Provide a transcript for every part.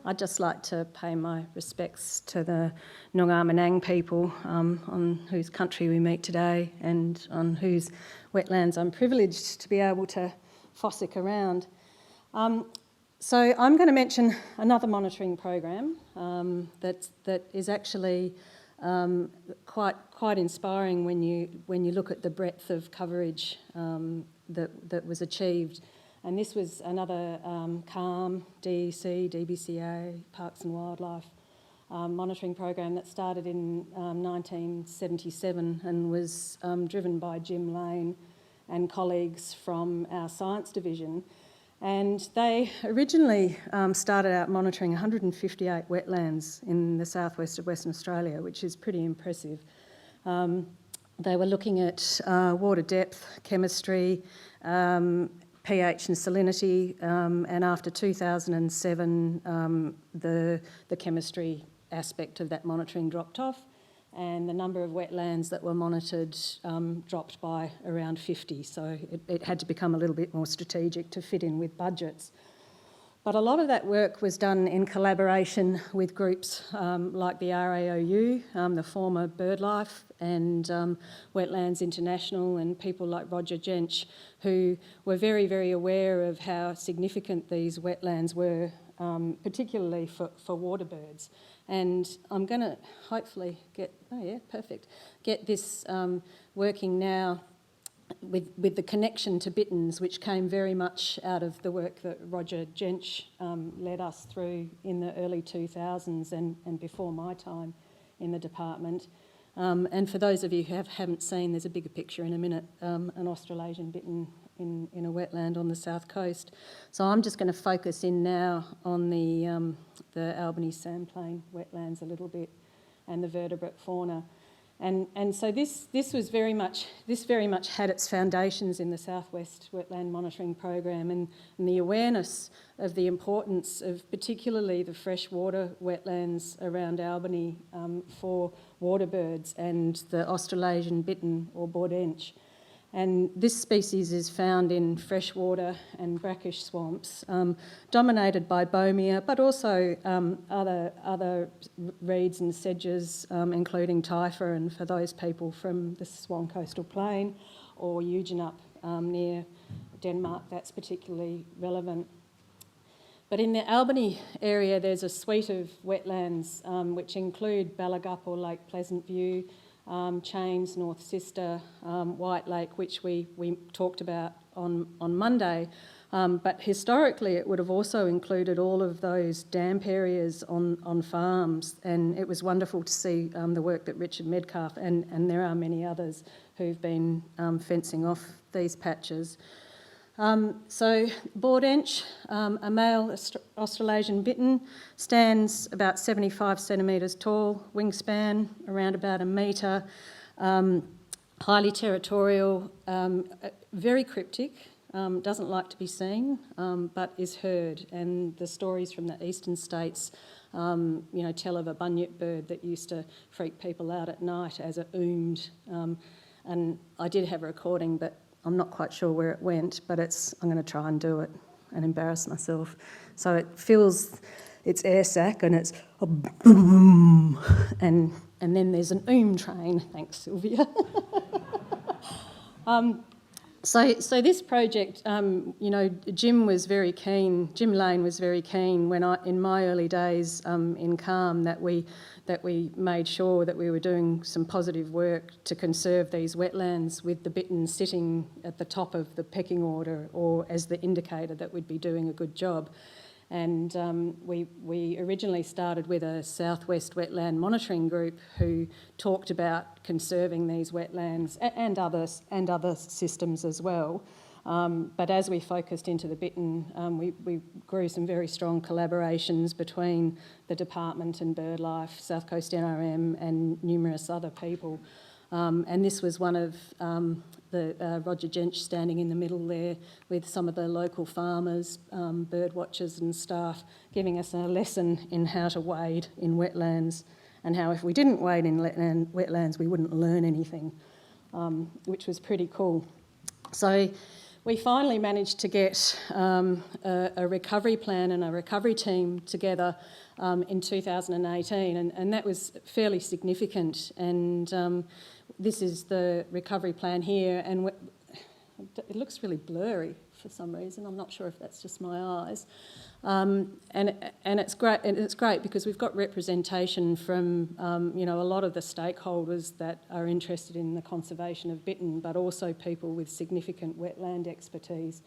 I'd just like to pay my respects to the Noongar Menang people on whose country we meet today and on whose wetlands I'm privileged to be able to fossick around. So I'm going to mention another monitoring program that is actually quite inspiring when you look at the breadth of coverage that was achieved. And this was another CALM, DEC, DBCA, Parks and Wildlife monitoring program that started in 1977 and was driven by Jim Lane and colleagues from our science division. And they originally started out monitoring 158 wetlands in the southwest of Western Australia, which is pretty impressive. They were looking at water depth, chemistry, pH and salinity, and after 2007, the chemistry aspect of that monitoring dropped off, and the number of wetlands that were monitored dropped by around 50, so it had to become a little bit more strategic to fit in with budgets. But a lot of that work was done in collaboration with groups like the RAOU, the former Birdlife, and Wetlands International, and people like Roger Jench, who were very, very aware of how significant these wetlands were, particularly for water birds. And I'm going to hopefully get this working now with the connection to Bittern's, which came very much out of the work that Roger Jench led us through in the early 2000s and before my time in the department. And for those of you who haven't seen, there's a bigger picture in a minute, an Australasian bittern in a wetland on the south coast. So I'm just going to focus in now on the Albany Sandplain wetlands a little bit and the vertebrate fauna. And so this very much had its foundations in the Southwest Wetland Monitoring Program and the awareness of the importance of particularly the freshwater wetlands around Albany for water birds and the Australasian bittern or bordench. And this species is found in freshwater and brackish swamps, dominated by bomia, but also other reeds and sedges, including typha, and for those people from the Swan Coastal Plain or Eugenup near Denmark, that's particularly relevant. But in the Albany area, there's a suite of wetlands which include Ballagup or Lake Pleasant View, Chains, North Sister, White Lake, which we talked about on Monday. But historically, it would have also included all of those damp areas on farms, and it was wonderful to see the work that Richard Medcalf, and there are many others who've been fencing off these patches. So bordench, a male Australasian bittern, stands about 75 centimetres tall, wingspan around about a metre, highly territorial, very cryptic, doesn't like to be seen, but is heard. And the stories from the eastern states, tell of a bunyip bird that used to freak people out at night as it oomed. And I did have a recording, but I'm not quite sure where it went, but I'm going to try and do it and embarrass myself. So it fills its air sac and it's a boom, and then there's an train. Thanks, Sylvia. So this project, Jim was very keen. Jim Lane was very keen in my early days in CALM that we made sure that we were doing some positive work to conserve these wetlands, with the bittern sitting at the top of the pecking order or as the indicator that we'd be doing a good job. And we originally started with a Southwest Wetland Monitoring Group who talked about conserving these wetlands and other systems as well. But as we focused into the bittern, we grew some very strong collaborations between the department and Birdlife, South Coast NRM, and numerous other people. And this was one of the Roger Jench standing in the middle there with some of the local farmers, bird watchers and staff, giving us a lesson in how to wade in wetlands and how if we didn't wade in wetlands we wouldn't learn anything, which was pretty cool. So we finally managed to get a recovery plan and a recovery team together in 2018, and that was fairly significant. And this is the recovery plan here, and it looks really blurry for some reason. I'm not sure if that's just my eyes. And it's great. And it's great because we've got representation from a lot of the stakeholders that are interested in the conservation of bittern, but also people with significant wetland expertise.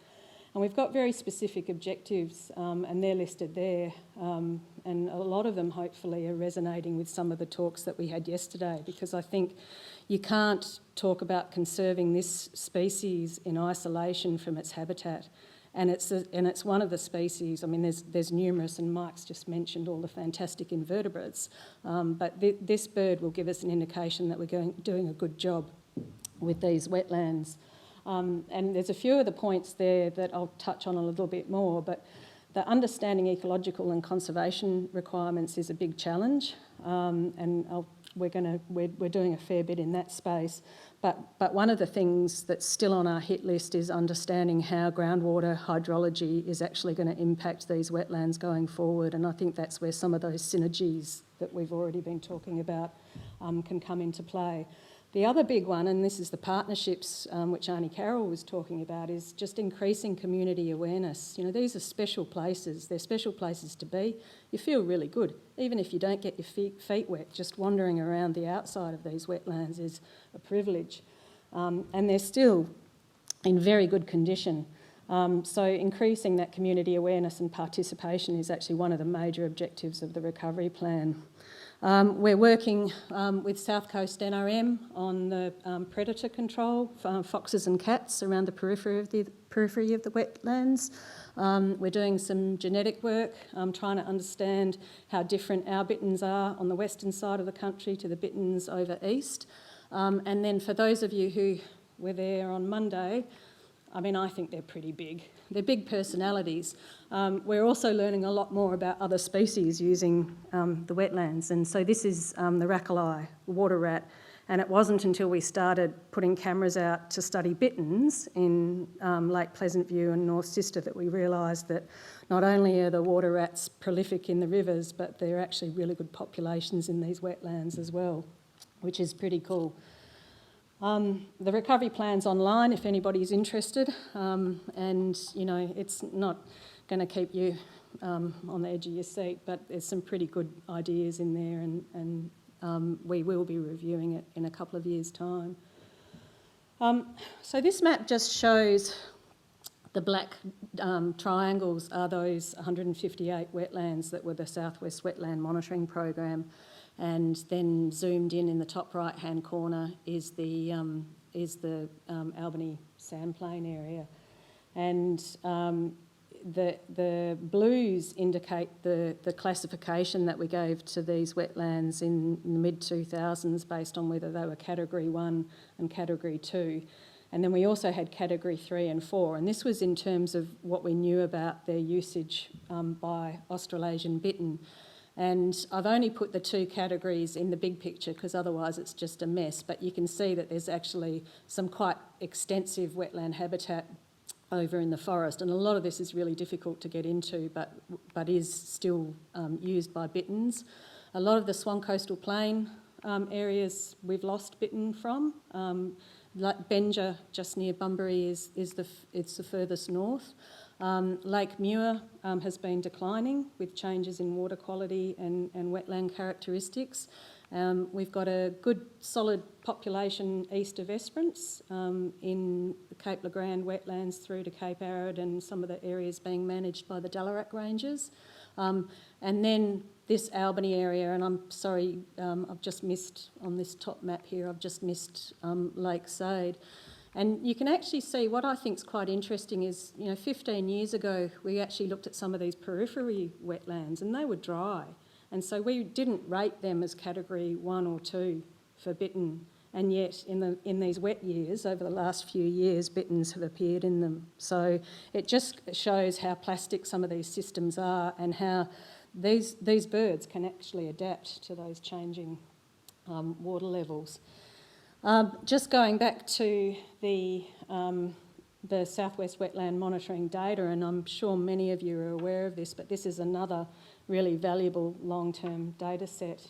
And we've got very specific objectives, and they're listed there. And a lot of them, hopefully, are resonating with some of the talks that we had yesterday, because I think you can't talk about conserving this species in isolation from its habitat. And it's one of the species. I mean, there's numerous, and Mike's just mentioned all the fantastic invertebrates. But this bird will give us an indication that we're doing a good job with these wetlands. And there's a few of the points there that I'll touch on a little bit more. But the understanding ecological and conservation requirements is a big challenge, and we're doing a fair bit in that space. But one of the things that's still on our hit list is understanding how groundwater hydrology is actually going to impact these wetlands going forward, and I think that's where some of those synergies that we've already been talking about can come into play. The other big one, and this is the partnerships which Arnie Carroll was talking about, is just increasing community awareness. You know, these are special places. They're special places to be. You feel really good. Even if you don't get your feet wet, just wandering around the outside of these wetlands is a privilege. And they're still in very good condition. So increasing that community awareness and participation is actually one of the major objectives of the recovery plan. We're working with South Coast NRM on the predator control for foxes and cats around the periphery of the wetlands. We're doing some genetic work, trying to understand how different our bitterns are on the western side of the country to the bitterns over east. And then for those of you who were there on Monday, I mean, I think they're pretty big. They're big personalities. We're also learning a lot more about other species using the wetlands. And so this is the rackali, the water rat. And it wasn't until we started putting cameras out to study bitterns in Lake Pleasant View and North Sister that we realised that not only are the water rats prolific in the rivers, but they're actually really good populations in these wetlands as well, which is pretty cool. The recovery plan's online if anybody's interested, and you know, it's not going to keep you on the edge of your seat, but there's some pretty good ideas in there, and we will be reviewing it in a couple of years' time. So this map just shows the black triangles are those 158 wetlands that were the Southwest Wetland Monitoring Program. And then zoomed in the top right-hand corner is the Albany Sandplain area, and the blues indicate the classification that we gave to these wetlands in the mid-2000s based on whether they were Category 1 and Category 2. And then we also had Category 3 and 4, and this was in terms of what we knew about their usage by Australasian bittern. And I've only put the two categories in the big picture because otherwise it's just a mess, but you can see that there's actually some quite extensive wetland habitat over in the forest, and a lot of this is really difficult to get into but is still used by bitterns. A lot of the Swan Coastal Plain areas we've lost bittern from. Like Benja, just near Bunbury, it's the furthest north. Lake Muir has been declining with changes in water quality and wetland characteristics. We've got a good solid population east of Esperance in the Cape Legrand wetlands through to Cape Arid and some of the areas being managed by the Dallarack Rangers. And then this Albany area, and I'm sorry, I've just missed on this top map here, I've just missed Lake Sade. And you can actually see what I think is quite interesting is, 15 years ago, we actually looked at some of these periphery wetlands and they were dry. And so we didn't rate them as Category 1 or 2 for bittern. And yet in these wet years, over the last few years, bitterns have appeared in them. So it just shows how plastic some of these systems are and how these birds can actually adapt to those changing water levels. Just going back to the the Southwest Wetland Monitoring data, and I'm sure many of you are aware of this, but this is another really valuable long-term data set.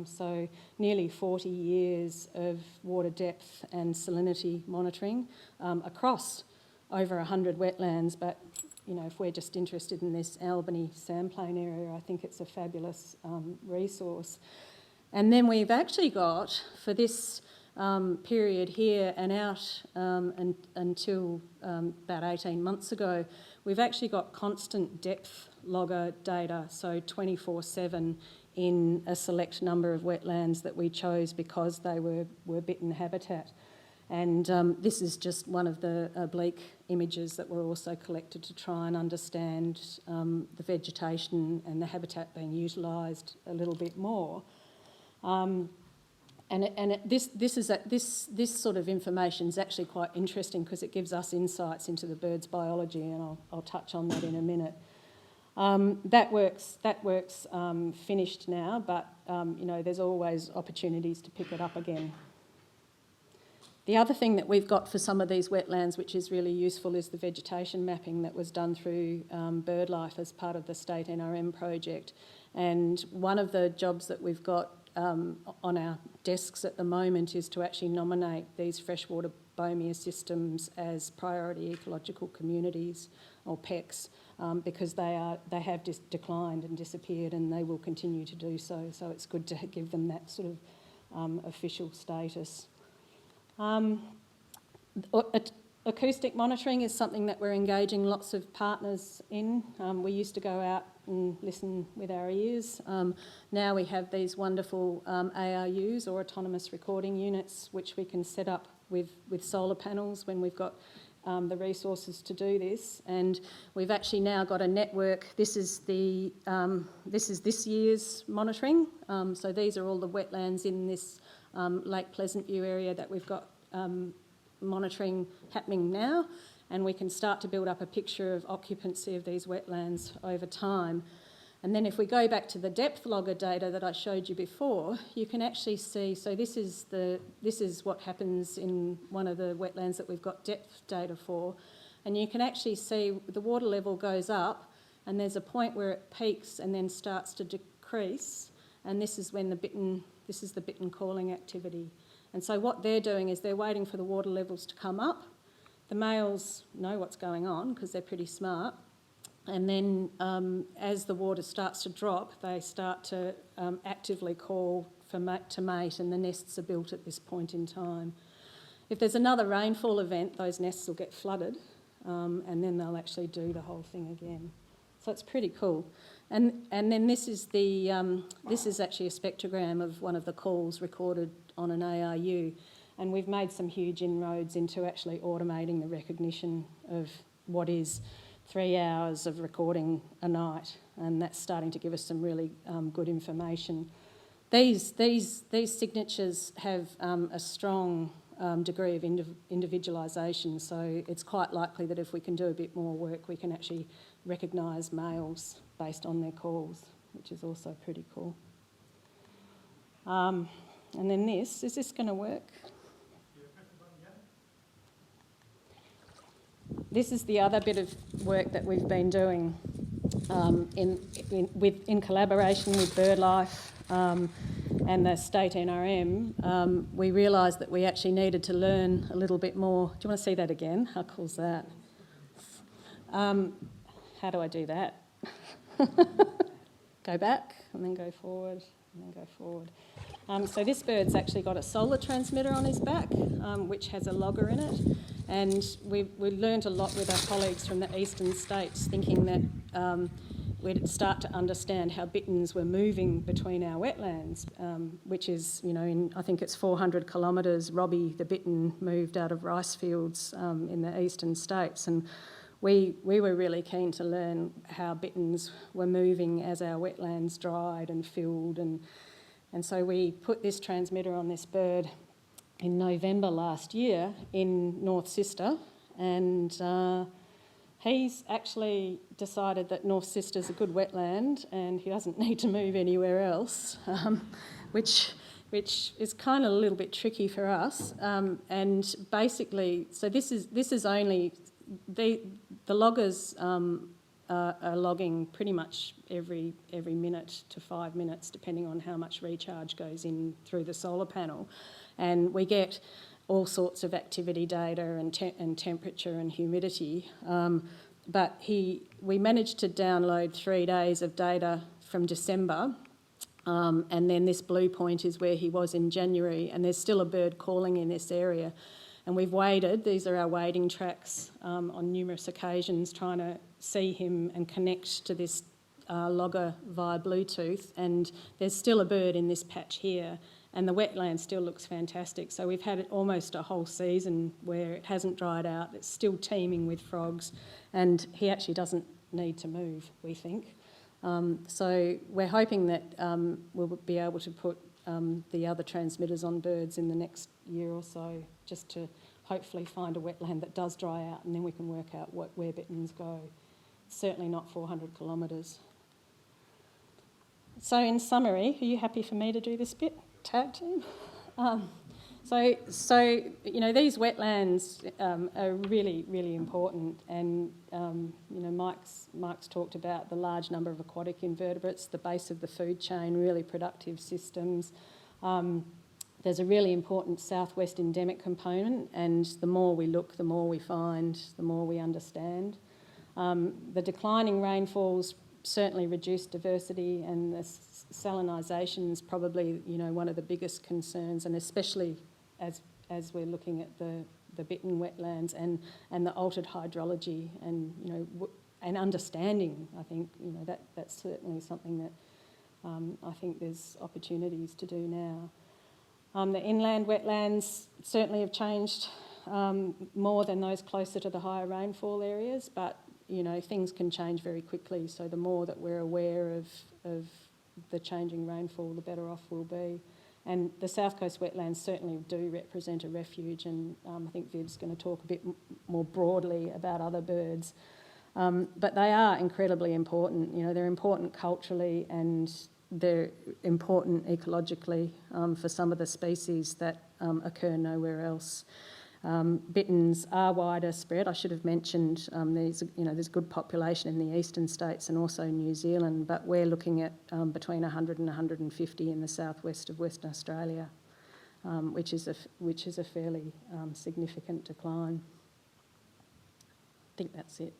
So nearly 40 years of water depth and salinity monitoring across over 100 wetlands, but you know, if we're just interested in this Albany Sandplain area, I think it's a fabulous resource. And then we've actually got, for this period here and out until about 18 months ago, we've actually got constant depth logger data, so 24/7 in a select number of wetlands that we chose because they were bitten habitat. And this is just one of the oblique images that were also collected to try and understand the vegetation and the habitat being utilised a little bit more. This sort of information is actually quite interesting because it gives us insights into the bird's biology, and I'll touch on that in a minute. That work's finished now, but you know, there's always opportunities to pick it up again. The other thing that we've got for some of these wetlands, which is really useful, is the vegetation mapping that was done through Birdlife as part of the state NRM project. And one of the jobs that we've got on our desks at the moment is to actually nominate these freshwater biome systems as priority ecological communities, or PECs, because they have declined and disappeared, and they will continue to do so. So it's good to give them that sort of official status. Acoustic monitoring is something that we're engaging lots of partners in. We used to go out and listen with our ears. Now we have these wonderful ARUs, or autonomous recording units, which we can set up with solar panels when we've got the resources to do this. And we've actually now got a network. This is this year's monitoring. So these are all the wetlands in this Lake Pleasant View area that we've got monitoring happening now, and we can start to build up a picture of occupancy of these wetlands over time. And then if we go back to the depth logger data that I showed you before, you can actually see, so this is what happens in one of the wetlands that we've got depth data for, and you can actually see the water level goes up, and there's a point where it peaks and then starts to decrease, and this is when the bitten calling activity. And so what they're doing is they're waiting for the water levels to come up. The males know what's going on because they're pretty smart. And then as the water starts to drop, they start to actively call to mate, and the nests are built at this point in time. If there's another rainfall event, those nests will get flooded, and then they'll actually do the whole thing again. So it's pretty cool. And then this is actually a spectrogram of one of the calls recorded on an ARU, and we've made some huge inroads into actually automating the recognition of what is 3 hours of recording a night, and that's starting to give us some really good information. These signatures have a strong degree of individualisation, so it's quite likely that if we can do a bit more work, we can actually recognise males based on their calls, which is also pretty cool. And then is this going to work? This is the other bit of work that we've been doing in collaboration with Birdlife and the state NRM. We realised that we actually needed to learn a little bit more. Do you want to see that again? How cool is that? How do I do that? Go back and then go forward and then go forward. So this bird's actually got a solar transmitter on his back, which has a logger in it. And we learned a lot with our colleagues from the eastern states, thinking that we'd start to understand how bitters were moving between our wetlands, which is, you know, I think it's 400 kilometres, Robbie the bittern moved out of rice fields in the eastern states. And we were really keen to learn how bitterns were moving as our wetlands dried and filled. And so we put this transmitter on this bird in November last year in North Sister, and he's actually decided that North Sister's a good wetland and he doesn't need to move anywhere else, which is kind of a little bit tricky for us. And basically, so this is only the loggers are logging pretty much every minute to 5 minutes, depending on how much recharge goes in through the solar panel, and we get all sorts of activity data and temperature and humidity. But we managed to download 3 days of data from December, and then this blue point is where he was in January, and there's still a bird calling in this area. And we've waded, these are our wading tracks, on numerous occasions, trying to see him and connect to this logger via Bluetooth, and there's still a bird in this patch here, and the wetland still looks fantastic. So we've had it almost a whole season where it hasn't dried out, it's still teeming with frogs, and he actually doesn't need to move, we think. So we're hoping that we'll be able to put the other transmitters on birds in the next year or so, just to hopefully find a wetland that does dry out, and then we can work out where bitterns go. Certainly not 400 kilometres. So in summary, are you happy for me to do this bit? Tag team? So you know, these wetlands are really, really important, and you know, Mike's talked about the large number of aquatic invertebrates, the base of the food chain, really productive systems. There's a really important southwest endemic component, and the more we look, the more we find, the more we understand. The declining rainfalls certainly reduce diversity, and the salinisation is probably, you know, one of the biggest concerns, and especially as we're looking at the bitten wetlands and the altered hydrology, and you know, and understanding. I think, you know, that's certainly something that I think there's opportunities to do now. The inland wetlands certainly have changed more than those closer to the higher rainfall areas, but you know, things can change very quickly. So the more that we're aware of the changing rainfall, the better off we'll be. And the South Coast wetlands certainly do represent a refuge, and I think Viv's going to talk a bit more broadly about other birds. But they are incredibly important. You know, they're important culturally, and they're important ecologically for some of the species that occur nowhere else. Bitterns are wider spread. I should have mentioned there's good population in the eastern states and also New Zealand, but we're looking at between 100 and 150 in the southwest of Western Australia, which is a fairly significant decline. I think that's it.